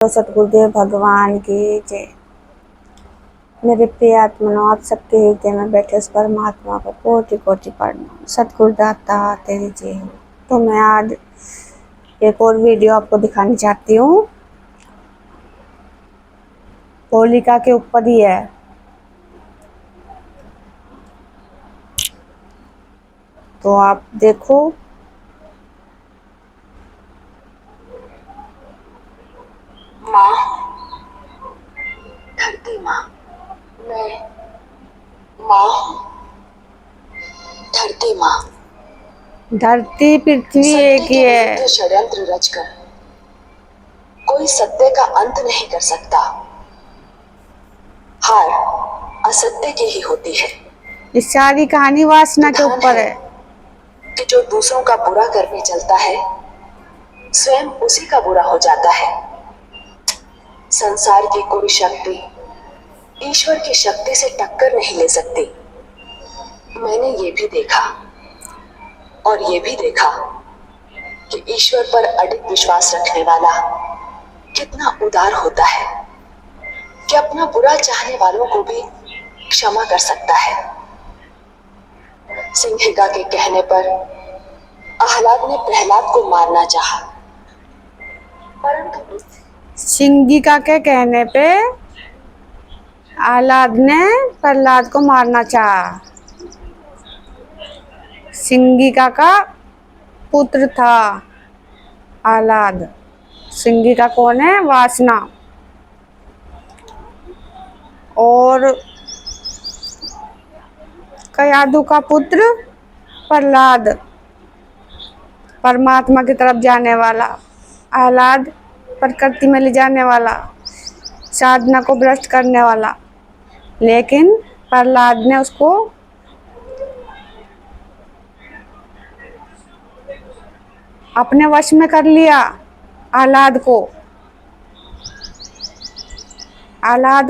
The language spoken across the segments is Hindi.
तो सतगुरुदेव भगवान की जय। मेरे प्रिय आत्मनो, आप सबके हृदय में बैठे उस परमात्मा को कोटि कोटि प्रणाम। सतगुरुदाता तेरी जय हो। तो मैं आज एक और वीडियो आपको दिखानी चाहती हूँ, होलिका के ऊपर ही है। तो आप देखो। माँ, धरती माँ, मैं माँ, धरती माँ, धरती पृथ्वी एक ही है। षड्यंत्र रचकर कोई सत्य का अंत नहीं कर सकता। हार असत्य की ही होती है। इस सारी कहानी वासना के ऊपर है कि जो दूसरों का बुरा करने चलता है, स्वयं उसी का बुरा हो जाता है। संसार की कोई शक्ति ईश्वर की शक्ति से टक्कर नहीं ले सकती। मैंने ये भी देखा और ये भी देखा कि ईश्वर पर अडिग विश्वास रखने वाला कितना उदार होता है, कि अपना बुरा चाहने वालों को भी क्षमा कर सकता है। सिंहिका के कहने पर आह्लाद ने प्रहलाद को मारना चाहा, परंतु सिंहिका के कहने पे आह्लाद ने प्रहलाद को मारना चाहा। सिंहिका का पुत्र था आह्लाद। सिंहिका कौन है? वासना। और कयादु का पुत्र प्रहलाद, परमात्मा की तरफ जाने वाला। आह्लाद प्रकृति में ले जाने वाला, साधना को भ्रष्ट करने वाला। लेकिन प्रहलाद ने उसको अपने वश में कर लिया। आह्लाद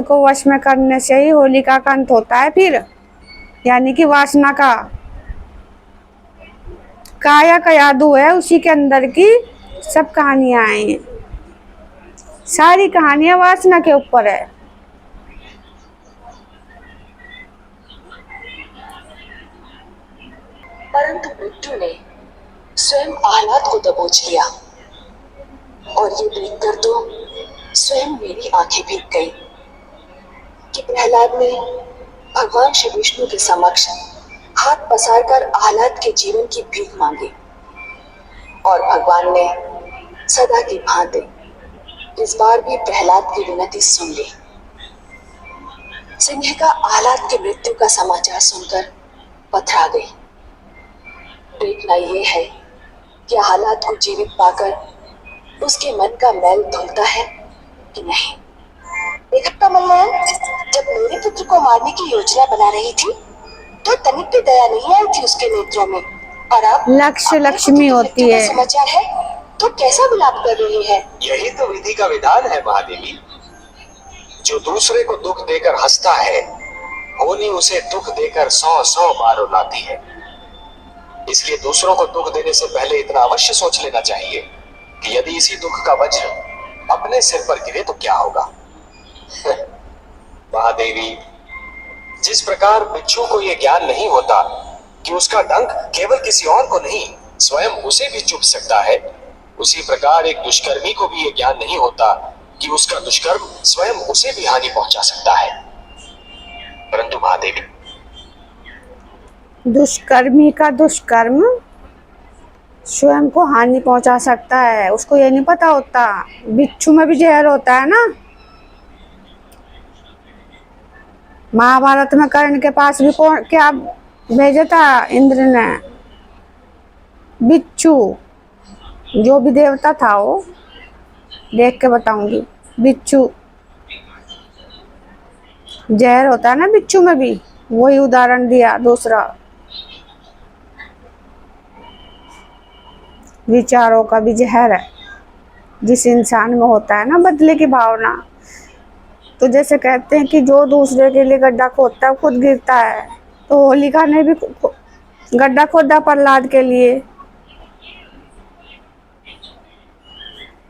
को वश में करने से ही होलिका का अंत होता है फिर, यानी कि वासना का। काया कयादु है, उसी के अंदर की सब कहानियां हैं। सारी कहानियां वासना के ऊपर है। परंतु मृत्यु ने स्वयं आह्लाद को दबोच लिया, और ये देखकर तो स्वयं मेरी आंखें भीग गई कि प्रहलाद ने भगवान श्री विष्णु के समक्ष हाथ पसार कर आह्लाद के जीवन की भीख मांगी, और भगवान ने सदा की भांति इस बार भी प्रहलाद की विनती सुन ली। सिंहिका आह्लाद की मृत्यु का समाचार सुनकर पथरा गई। देखना ये है कि आह्लाद को जीवित पाकर उसके मन का मैल धुलता है कि नहीं। देखा कमलनयन, जब मेरे पुत्र को मारने की योजना बना रही थी तो तनिक भी दया नहीं आई थी उसके नेत्रों में, और अब लक्ष्य लक्ष्मी होती है। समाचार है तो कैसा विलाप कर रही है। यही तो विधि का विधान है महादेवी। जो दूसरे को दुख देकर हंसता है, होली उसे दुख देकर 100 बार रुलाती है। इसलिए दूसरों को दुख देने से पहले इतना अवश्य सोच लेना चाहिए कि यदि इसी दुख का वज्र अपने सिर पर गिरे तो क्या होगा। महादेवी, जिस प्रकार बिच्छू को यह ज्ञान नहीं होता कि उसका डंक केवल किसी और को नहीं स्वयं उसे भी चुभ सकता है, उसी प्रकार एक दुष्कर्मी को भी यह ज्ञान नहीं होता कि उसका दुष्कर्म स्वयं उसे भी हानि पहुंचा सकता है। परंतु महादेवी, दुष्कर्मी का दुष्कर्म स्वयं को हानि पहुंचा सकता है, उसको ये नहीं पता होता। बिच्छू में भी जहर होता है ना। महाभारत में कर्ण के पास भी कौन क्या भेजा था? इंद्र ने बिच्छू, जो भी देवता था वो, देख के बताऊंगी। बिच्छू जहर होता है ना, बिच्छू में भी, वही उदाहरण दिया। दूसरा, विचारों का भी जहर है जिस इंसान में होता है ना, बदले की भावना। तो जैसे कहते हैं कि जो दूसरे के लिए गड्ढा खोदता है खुद गिरता है, तो होलिका ने भी गड्ढा खोदा प्रहलाद के लिए,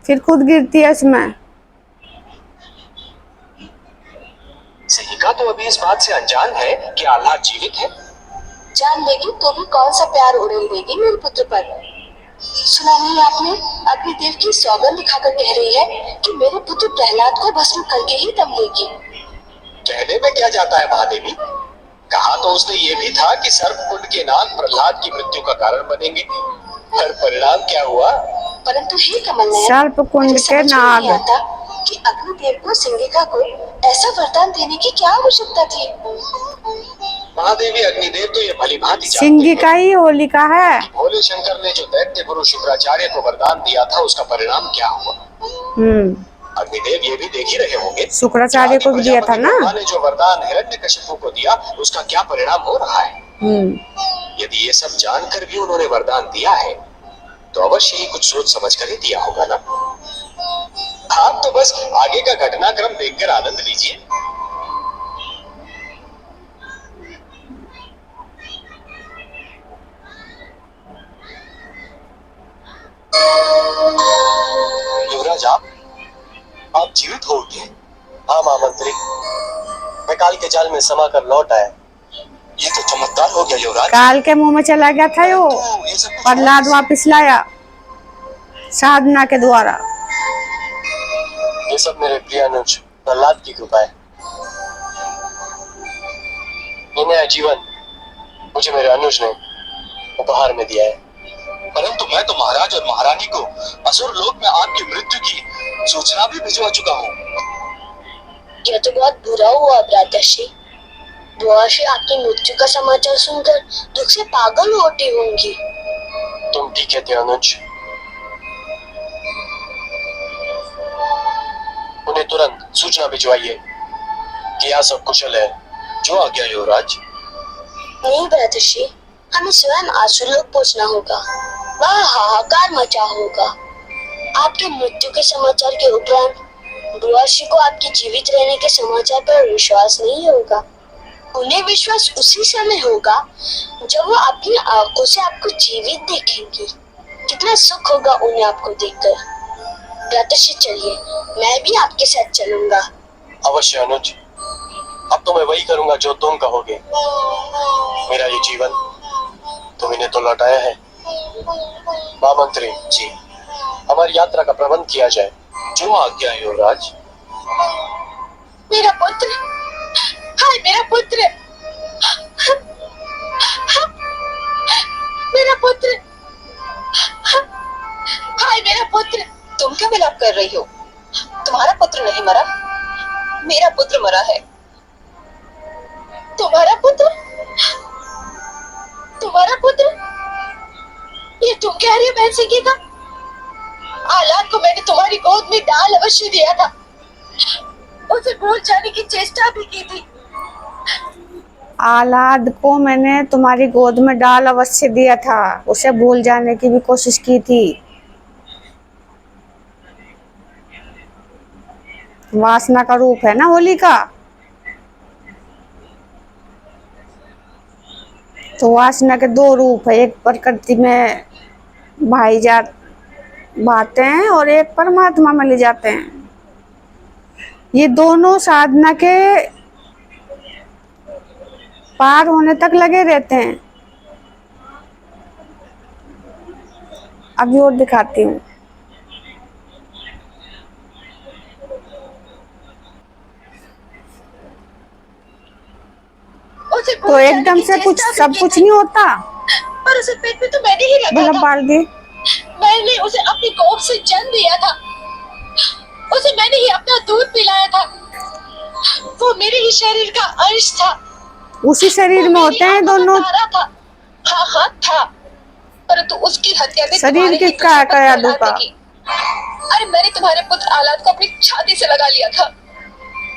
फिर खुद गिरती है इसमें। सिंगिका तो अभी इस बात से अनजान है कि आह्लाद जीवित है। जान लेगी तो भी कौन सा प्यार उड़ेल देगी मेरे पुत्र पर। सुना नहीं आपने, अग्निदेव की सौगंध खाकर कह रही है कि मेरे पुत्र प्रहलाद को भस्म करके ही दम लेगी। कहने में क्या जाता है महादेवी, कहा तो उसने ये भी था कि सर्पकुंड के नाग प्रहलाद की मृत्यु का कारण बनेंगे, पर परिणाम क्या हुआ? परंतु हे कमल नयन, सर्पकुंड मुझे के समझ में नहीं नाग। आता कि अग्निदेव को सिंगिका को ऐसा वरदान देने की क्या आवश्यकता थी। महादेवी, अग्निदेव तो ये भली भांति जानते सिंगिका हैं ही होलिका है। कि भोले शंकर ने जो दैत्य गुरु शुक्राचार्य को वरदान दिया था उसका परिणाम क्या हुआ। अग्निदेव ये भी देख ही रहे होंगे शुक्राचार्य को भी दिया था ना। ब्रह्मा ने जो वरदान हिरण्यकशिपु को दिया उसका क्या परिणाम हो रहा है। यदि ये सब जानकर भी उन्होंने वरदान दिया है तो अवश्य ही कुछ सोच समझ कर ही दिया होगा ना। आप तो बस आगे का घटनाक्रम देखकर आनंद लीजिए। युवराज, आप जीवित हो उठे। हाँ महामंत्री, मैं काल के जाल में समा कर लौट आया। ये तो चमत्कार हो गया युवराज। काल के मुंह में चला गया था यो, ये सब कुछ प्रहलाद वापिस लाया साधना के द्वारा। ये सब मेरे प्रिय अनुज प्रहलाद की कृपा है। ये नया जीवन मुझे मेरे अनुज ने उपहार में दिया है। परंतु मैं तो महाराज और महारानी को असुर लोक में आपकी मृत्यु की सूचना भी भिजवा चुका हूँ। यह तो बहुत बुरा हुआ भ्राताश्री। बुआश्री आपकी मृत्यु का समाचार सुनकर दुख से पागल हो उठी होंगी। तुम ठीक कहते हो अनुज। उन्हें तुरंत सूचना भिजवाइए कि यहाँ सब कुशल है। जो आज्ञा युवराज। नहीं भ्राताश्री, हमें स्वयं आसुरलोक पहुंचना होगा। वहाँ हाहाकार मचा होगा। आपकी मृत्यु के समाचार के उपरांत बुआश्री को आपके जीवित रहने के समाचार पर विश्वास नहीं होगा। उन्हें विश्वास उसी समय होगा जब वो अपनी आंखों से आपको जीवित देखेंगी। कितना सुख होगा उन्हें आपको देखकर। भ्राताश्री चलिए, मैं भी आपके साथ चलूंगा। अवश्य अनुज, अब तो मैं वही करूंगा जो तुम कहोगे। मेरा ये जीवन तुम्ही तो लौटाया है। महामंत्री जी, हमारी यात्रा का प्रबंध किया जाए। जो आज्ञा युवराज। मेरा पुत्र, हाय मेरा पुत्र, मेरा पुत्र, हाय मेरा पुत्र। तुम क्या विलाप कर रही हो? तुम्हारा पुत्र नहीं मरा, मेरा पुत्र मरा है। तुम्हारा पुत्र, तुम्हारा पुत्र? ये तुम कह रही हो बहन सिंगिका? आह्लाद को मैंने तुम्हारी गोद में डाल अवश्य दिया था। उसे भूल जाने की चेष्टा भी की थी। आह्लाद को मैंने तुम्हारी गोद में डाल अवश्य दिया था, उसे भूल जाने की भी कोशिश की थी। वासना का रूप है ना होलिका। तो वासना के दो रूप है, एक प्रकृति में भाईजात बातें हैं और एक परमात्मा में ले जाते हैं। ये दोनों साधना के पार होने तक लगे रहते हैं। अभी और दिखाती हूँ। तो एकदम से कुछ सब कुछ नहीं होता। पर उसे पेट में तो मैंने ही रखा बल्लभ था। बाल दी। मैंने उसे अपनी कोख से जन्म दिया था। उसे मैंने ही अपना दूध पिलाया था। वो मेरे ही शरीर का अंश था। उसी शरीर में होते हैं दोनों। था। हाँ हाँ था, परंतु उसकी हत्या भी शरीर तुम्हारे ही किसका है दुष्ट कया प्रहलाद दुका? ने की। अरे मैंने तुम्हारे पुत्र आह्लाद को अपनी छाती से लगा लिया था,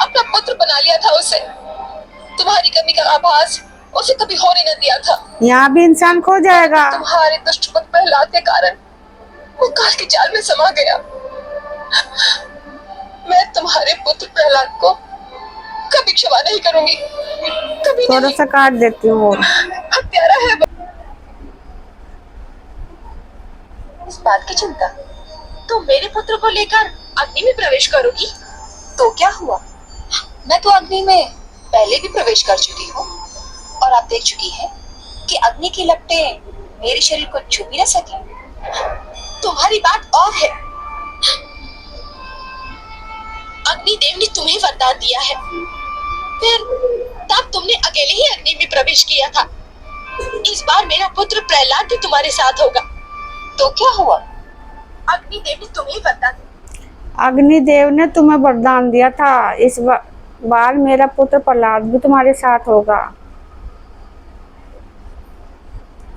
अपना पुत्र बना लिया था उसे। तुम्हारी कमी का आभास उसे कभी होने न दिया था। यहाँ भी इंसान खो जाएगा। तुम्हारे दुष्ट पुत्र प्रहलाद के कारण वो काल के जाल में समा गया। मैं तुम्हारे पुत्र प्रहलाद को कभी क्षमा नहीं करूंगी, कभी थोड़ा नहीं। सा काट देती हूँ। हत्यारा है इस बात की चिंता। तो मेरे पुत्र को लेकर अग्नि में प्रवेश करोगी? तो क्या हुआ? मैं तो अग्नि में पहले भी प्रवेश कर चुकी हूँ और आप देख चुकी हैं कि अग्नि की लपटें मेरे शरीर को छू भी न सकी। तुम्हारी बात और है। अग्निदेव ने तुम्हें वरदान दिया है, फिर तब तुमने अकेले ही अग्नि में प्रवेश किया था। इस बार मेरा पुत्र प्रहलाद भी तुम्हारे साथ होगा। तो क्या हुआ? अग्निदेव ने तुम्हें वरदान अग्निदेव ने तुम्हें वरदान दिया था, इस बार मेरा पुत्र प्रहलाद भी तुम्हारे साथ होगा।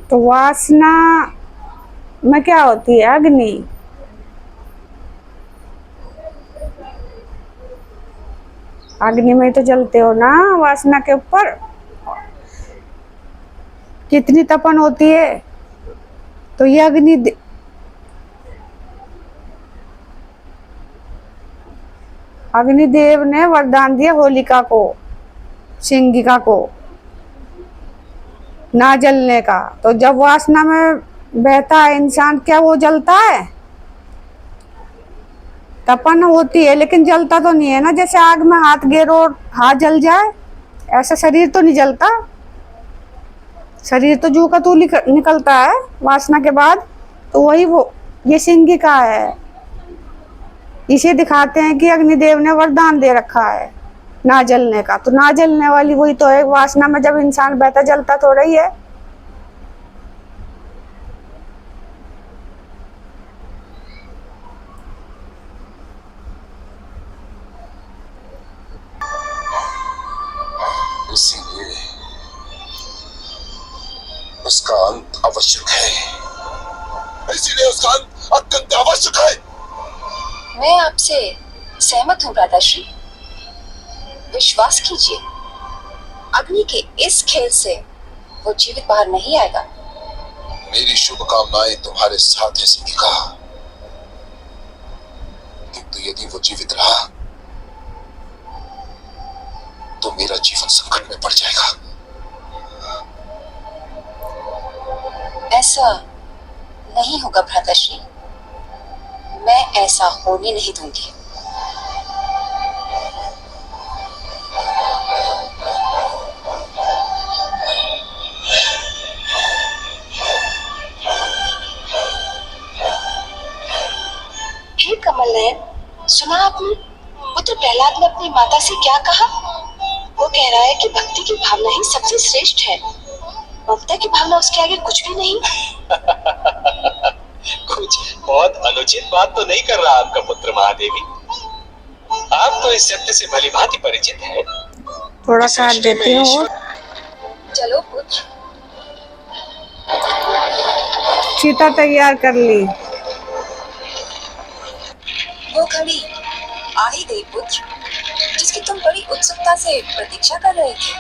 तो वासना में क्या होती है? अग्नि। अग्नि में तो जलते हो ना वासना के ऊपर। कितनी तपन होती है। तो ये अग्निदेव ने वरदान दिया होलिका को, सिंगिका को, ना जलने का। तो जब वासना में बहता है इंसान, क्या वो जलता है? तपन होती है लेकिन जलता तो नहीं है ना। जैसे आग में हाथ गिरो और हाथ जल जाए, ऐसा शरीर तो नहीं जलता। शरीर तो जू का तू निकलता है वासना के बाद। तो वही वो ये सिंगिका है। इसे दिखाते हैं कि अग्निदेव ने वरदान दे रखा है ना जलने का। तो ना जलने वाली वही तो है। वासना में जब इंसान बहता, जलता थोड़ा ही है। इसीलिए उसका अंत आवश्यक है। इसीलिए उसका अंत अत्यंत आवश्यक है। मैं आपसे सहमत हूँ भ्राताश्री। विश्वास कीजिए, अग्नि के इस खेल से वो जीवित बाहर नहीं आएगा। मेरी शुभकामनाएं तुम्हारे साथ है सिंगिका, किंतु यदि वो जीवित रहा तो मेरा जीवन संकट में पड़ जाएगा। ऐसा नहीं होगा भ्राताश्री, मैं ऐसा होने नहीं दूंगी। हे कमल नयन, सुना आपने? पुत्र प्रहलाद ने अपनी माता से क्या कहा? वो कह रहा है कि भक्ति की भावना ही सबसे श्रेष्ठ है। ममता की भावना उसके आगे कुछ भी नहीं। कुछ बहुत अनुचित बात तो नहीं कर रहा आपका पुत्र महादेवी। आप तो इस सत्य से भली भांति परिचित हैं। थोड़ा साथ देती हूँ। चलो पुत्र। चीता तैयार कर ली। वो घड़ी आ ही गई पुत्र, जिसकी तुम बड़ी उत्सुकता से प्रतीक्षा कर रहे थे।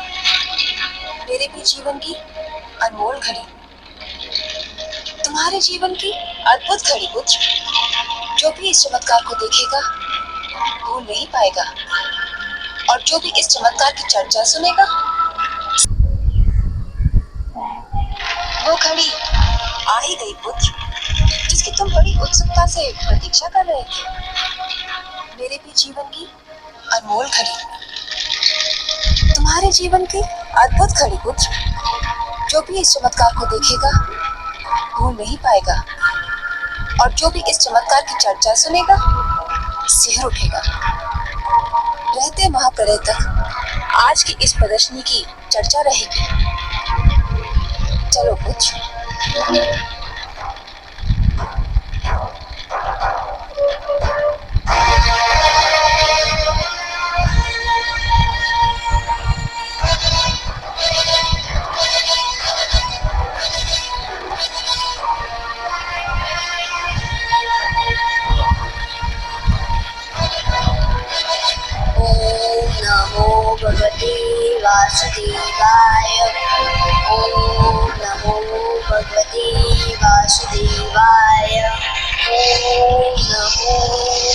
मेरे भी जीवन की अनमोल घड़ी, तुम्हारे जीवन की अद्भुत घड़ी पुत्र। जो भी इस चमत्कार को देखेगा भूल नहीं पाएगा, और जो भी इस चमत्कार की चर्चा सुनेगा, वो घड़ी आ ही गई पुत्र, जिसकी तुम बड़ी उत्सुकता से प्रतीक्षा कर रहे थे। मेरे भी जीवन की अनमोल घड़ी, तुम्हारे जीवन की अद्भुत घड़ी पुत्र। जो भी इस चमत्कार को देखेगा भूल नहीं पाएगा, और जो भी इस चमत्कार की चर्चा सुनेगा सिहर उठेगा। रहते महाप्रलय तक आज की इस प्रदर्शनी की चर्चा रहेगी। चलो पुत्र। ओम नमो भगवते वासुदेवाय। ओम नमो भगवते वासुदेवाय। ओम नमो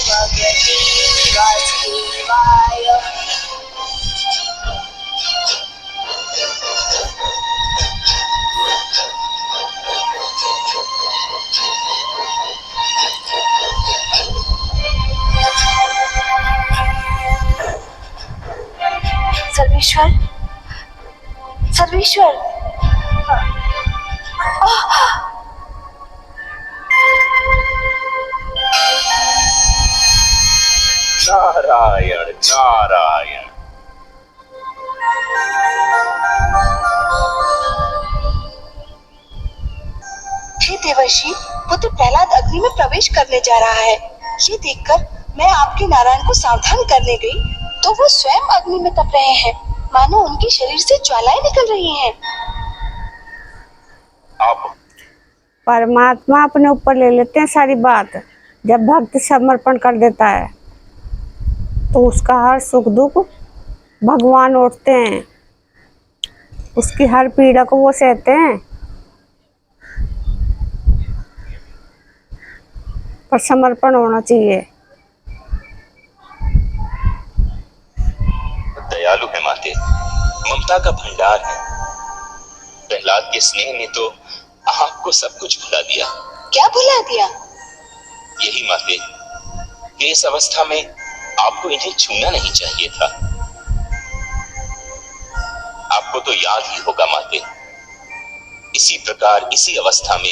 भगवते वासुदेवाय। सभी सर्वेश्वर, सर्वेश्वर। नारायण नारायण। हे देवर्षि, पुत्र प्रहलाद अग्नि में प्रवेश करने जा रहा है। ये देखकर मैं आपके नारायण को सावधान करने गई तो वो स्वयं अग्नि में तप रहे हैं, मानो उनके शरीर से ज्वालाएं निकल रही हैं। आप परमात्मा अपने ऊपर ले लेते हैं सारी बात। जब भक्त समर्पण कर देता है तो उसका हर सुख दुख भगवान उठते हैं, उसकी हर पीड़ा को वो सहते हैं। पर समर्पण होना चाहिए। दयालु है माते, ममता का भंडार है। प्रहलाद के स्नेह ने तो आपको सब कुछ भुला दिया। क्या भुला दिया? यही माते कि इस अवस्था में आपको इन्हें छूना नहीं चाहिए था। आपको तो याद ही होगा माते, इसी प्रकार इसी अवस्था में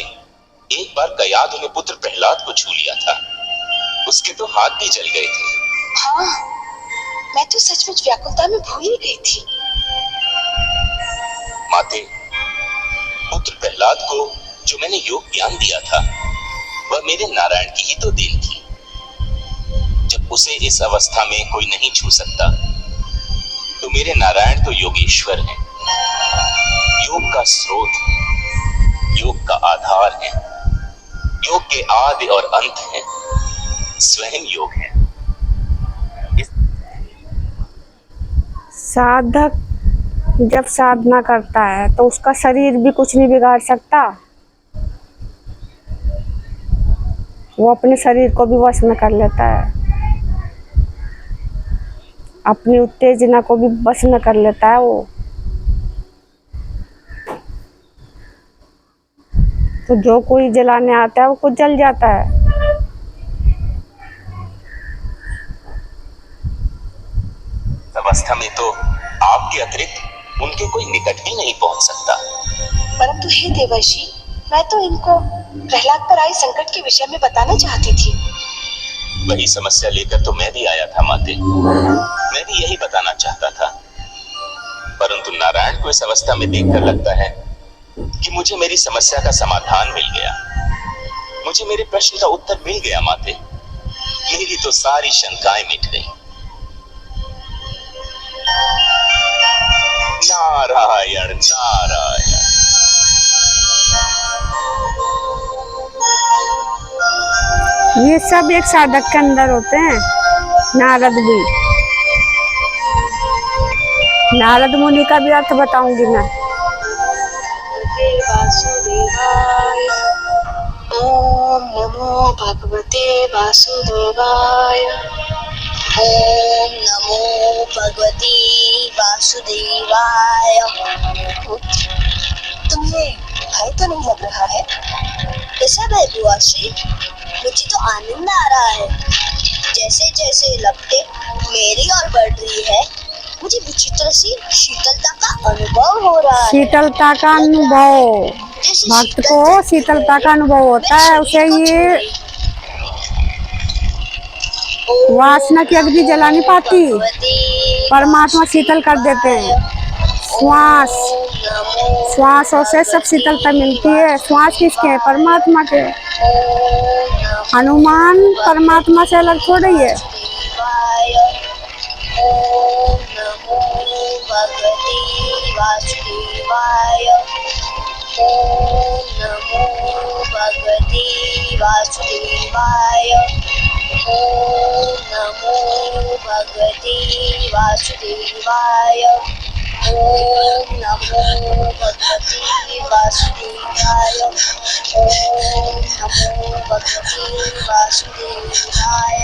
एक बार कयाधु ने पुत्र प्रहलाद को छू लिया था। उसके तो हाथ भी जल गए थे। हाँ, मैं तो सचमुच व्याकुलता में भूल ही गई थी। माते, पुत्र प्रहलाद को जो मैंने योग ज्ञान दिया था वह मेरे नारायण की ही तो देन थी। जब उसे इस अवस्था में कोई नहीं छू सकता तो मेरे नारायण तो योगेश्वर हैं, योग का स्रोत है, योग का आधार है, योग के आदि और अंत है, स्वयं योग है। साधक जब साधना करता है तो उसका शरीर भी कुछ नहीं बिगाड़ सकता। वो अपने शरीर को भी वश में कर लेता है, अपनी उत्तेजना को भी वश में कर लेता है वो। तो जो कोई जलाने आता है वो खुद जल जाता है। अवस्था में तो आपके अतिरिक्त उनके कोई निकट भी नहीं पहुंच सकता। परंतु हे देवर्षि, मैं तो इनको प्रहलाद पर आए संकट के विषय में बताना चाहती थी। वही समस्या लेकर तो मैं भी आया था माते, मैं भी यही बताना चाहता था। परंतु नारायण को इस अवस्था में देखकर लगता है कि मुझे मेरी समस्या का समाधान मिल गया, मुझे मेरे प्रश्न का उत्तर मिल गया माते। मेरी तो सारी शंकाएं मिट गई। नारायण नारायण। ये सब एक साधक के अंदर होते हैं। नारद भी, नारद मुनि का भी अर्थ बताऊंगी मैं। वासुदेवाय, ओम नमो भगवते वासुदेवाय, ओम नमो भगवते वासुदेवाय। तुम्हें भय तो नहीं लग रहा है? कैसा भय बुआश्री? मुझे तो आनंद आ रहा है। जैसे जैसे लपटें मेरी ओर बढ़ रही है, मुझे विचित्र सी शीतलता का अनुभव हो रहा है। शीतलता का अनुभव, भक्त को शीतलता का अनुभव होता है। उसे ये वासना की अग्नि जला नहीं पाती, परमात्मा शीतल कर देते हैं। श्वासों से सब शीतलता मिलती है। श्वास किसके? परमात्मा के। हनुमान परमात्मा से अलग थोड़ी है। ओम नमो भगवते वासुदेवाय, ओम नमो भगवते वासुदेवाय, ओम नमो भगवते वासुदेवाय, ओम नमो भगवते वासुदेवाय, ओम नमो भगवते वासुदेवाय,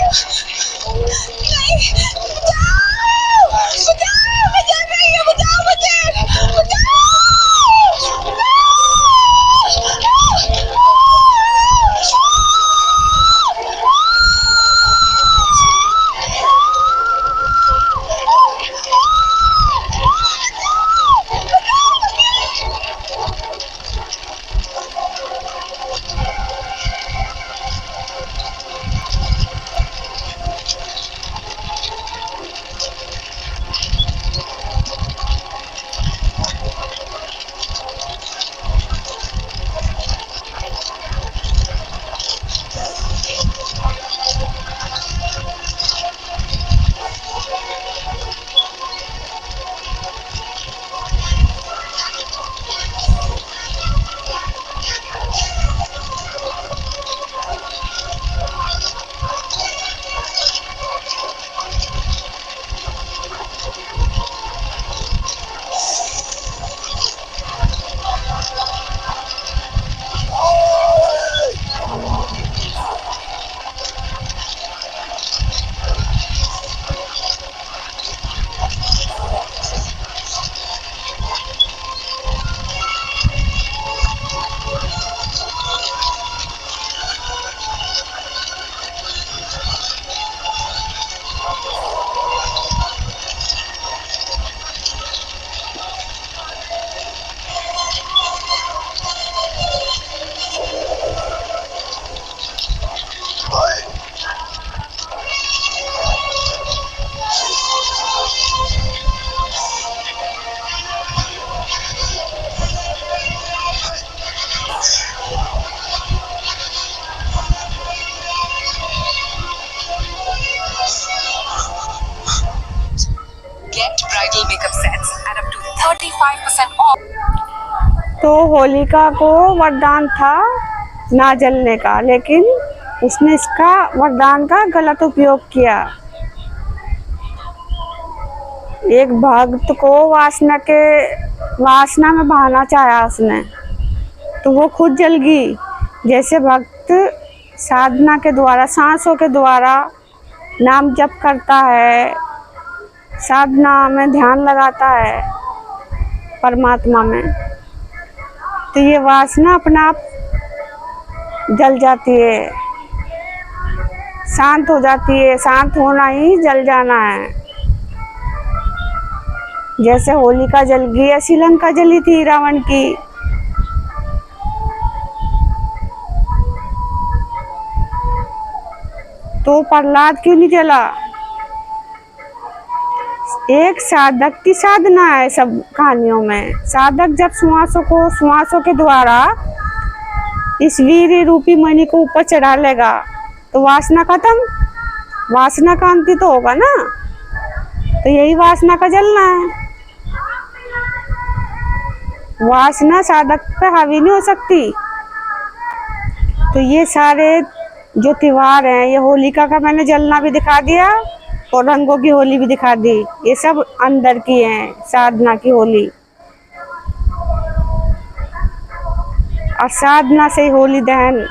25% off. तो होलिका को वरदान था ना जलने का, लेकिन उसने इसका वरदान का गलत उपयोग किया। एक भक्त को वासना में बहाना चाहा उसने, तो वो खुद जल गई। जैसे भक्त साधना के द्वारा, सांसों के द्वारा नाम जप करता है, साधना में ध्यान लगाता है परमात्मा में, तो ये वासना अपने आप जल जाती है, शांत हो जाती है। शांत होना ही जल जाना है। जैसे होलिका जल गई, ऐसी लंका जली थी रावण की। तो प्रहलाद क्यों नहीं जला? एक साधक की साधना है सब कहानियों में। साधक जब श्वासों के द्वारा इस वीर रूपी मणि को ऊपर चढ़ा लेगा तो वासना खत्म, वासना का अंत तो होगा ना। तो यही वासना का जलना है। वासना साधक पे हावी नहीं हो सकती। तो ये सारे जो त्योहार हैं, ये होलिका का मैंने जलना भी दिखा दिया और रंगों की होली भी दिखा दी। ये सब अंदर की हैं, साधना की होली। और साधना से होली दहन,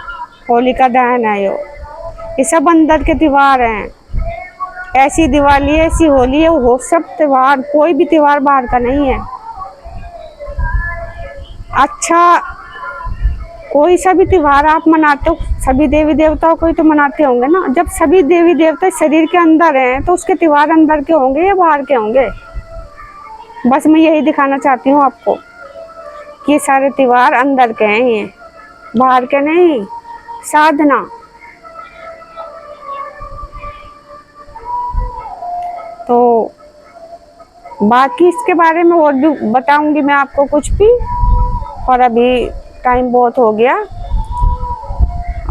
होलिका दहन है। ये सब अंदर के त्योहार हैं। ऐसी दिवाली, ऐसी होली है, वो सब त्योहार, कोई भी त्योहार बाहर का नहीं है। अच्छा, कोई सा भी त्योहार आप मनाते हो, सभी देवी देवताओं को ही तो मनाते होंगे ना। जब सभी देवी देवता शरीर के अंदर हैं तो उसके त्योहार अंदर के होंगे या बाहर के होंगे? बस मैं यही दिखाना चाहती हूँ आपको कि ये सारे त्योहार अंदर के हैं, ये बाहर के नहीं। साधना। तो बाकी इसके बारे में और भी बताऊंगी मैं आपको कुछ भी, और अभी टाइम बहुत हो गया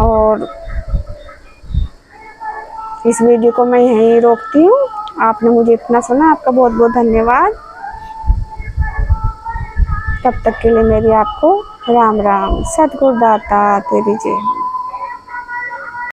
और इस वीडियो को मैं यहीं रोकती हूँ। आपने मुझे इतना सुना, आपका बहुत बहुत धन्यवाद। तब तक के लिए मेरी आपको राम राम। सतगुरु दाता तेरी जय हो।